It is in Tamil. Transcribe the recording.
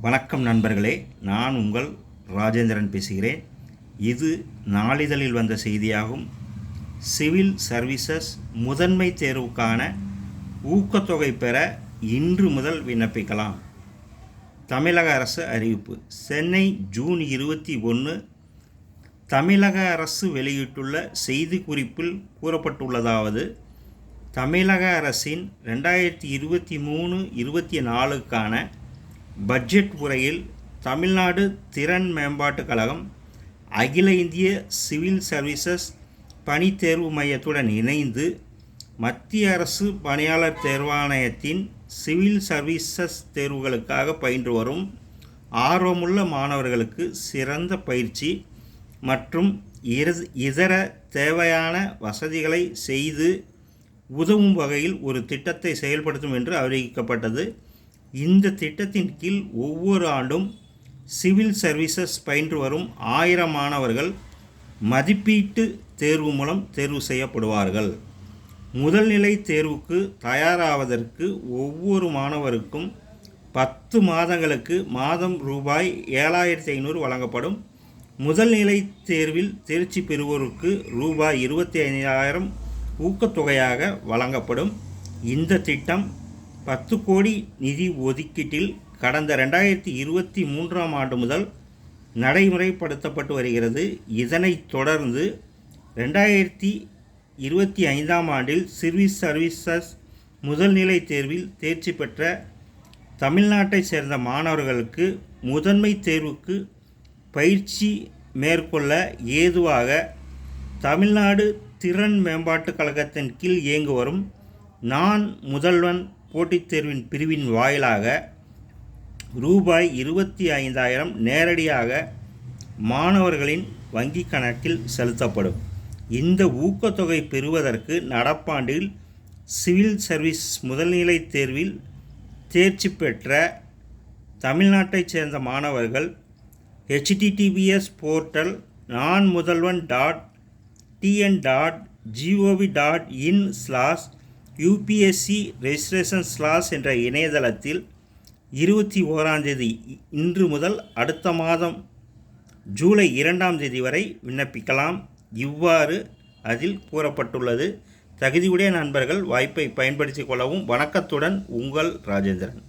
வணக்கம் நண்பர்களே, நான் உங்கள் ராஜேந்திரன் பேசுகிறேன். இது நாளிதழில் வந்த செய்தியாகும். சிவில் சர்வீசஸ் முதன்மை தேர்வுக்கான ஊக்கத்தொகை பெற இன்று முதல் விண்ணப்பிக்கலாம். தமிழக அரசு அறிவிப்பு. சென்னை ஜூன் 21 தமிழக அரசு வெளியிட்டுள்ள செய்திக்குறிப்பில் கூறப்பட்டுள்ளதாவது: தமிழக அரசின் 2023-24க்கான பட்ஜெட் உரையில் தமிழ்நாடு திறன் மேம்பாட்டுக் கழகம் அகில இந்திய சிவில் சர்வீசஸ் பணி தேர்வு மையத்துடன் இணைந்து மத்திய அரசு பணியாளர் தேர்வாணையத்தின் சிவில் சர்வீசஸ் தேர்வுகளுக்காக பயின்று வரும் ஆர்வமுள்ள மாணவர்களுக்கு சிறந்த பயிற்சி மற்றும் இதர தேவையான வசதிகளை செய்து உதவும் வகையில் ஒரு திட்டத்தை செயல்படுத்தும் என்று அறிவிக்கப்பட்டது. இந்த திட்டத்தின் கீழ் ஒவ்வொரு ஆண்டும் சிவில் சர்வீசஸ் பயின்று வரும் 1000 மாணவர்கள் மதிப்பீட்டு தேர்வு மூலம் தேர்வு செய்யப்படுவார்கள். முதல்நிலை தேர்வுக்கு தயாராவதற்கு ஒவ்வொரு மாணவருக்கும் 10 மாதங்களுக்கு மாதம் ரூபாய் 7500 வழங்கப்படும். முதல்நிலை தேர்வில் தேர்ச்சி பெறுவோருக்கு ரூபாய் 25,000 ஊக்கத்தொகையாக வழங்கப்படும். இந்த திட்டம் 10 கோடி நிதி ஒதுக்கீட்டில் கடந்த 2023ஆம் ஆண்டு முதல் நடைமுறைப்படுத்தப்பட்டு வருகிறது. இதனைத் தொடர்ந்து 2025ஆம் ஆண்டில் சிவில் சர்வீசஸ் முதல்நிலை தேர்வில் தேர்ச்சி பெற்ற தமிழ்நாட்டைச் சேர்ந்த மாணவர்களுக்கு முதன்மை தேர்வுக்கு பயிற்சி மேற்கொள்ள ஏதுவாக தமிழ்நாடு திறன் மேம்பாட்டுக் கழகத்தின் கீழ் இயங்கி வரும் நான் முதல்வன் போட்டித் தேர்வின் பிரிவின் வாயிலாக ரூபாய் 25,000 நேரடியாக மாணவர்களின் வங்கிக் கணக்கில் செலுத்தப்படும். இந்த ஊக்கத்தொகை பெறுவதற்கு நடப்பாண்டில் சிவில் சர்வீஸ் முதல்நிலை தேர்வில் தேர்ச்சி பெற்ற தமிழ்நாட்டைச் சேர்ந்த மாணவர்கள் https போர்ட்டல் nanmudalvan.tn.gov.in/UPSC ரெஜிஸ்ட்ரேஷன்/ என்ற இணையதளத்தில் 21ஆம் தேதி இன்று முதல் அடுத்த மாதம் ஜூலை 2ஆம் தேதி வரை விண்ணப்பிக்கலாம். இவ்வாறு அதில் கூறப்பட்டுள்ளது. தகுதியுடைய நண்பர்கள் வாய்ப்பை பயன்படுத்திக் கொள்ளவும். வணக்கத்துடன் உங்கள் ராஜேந்திரன்.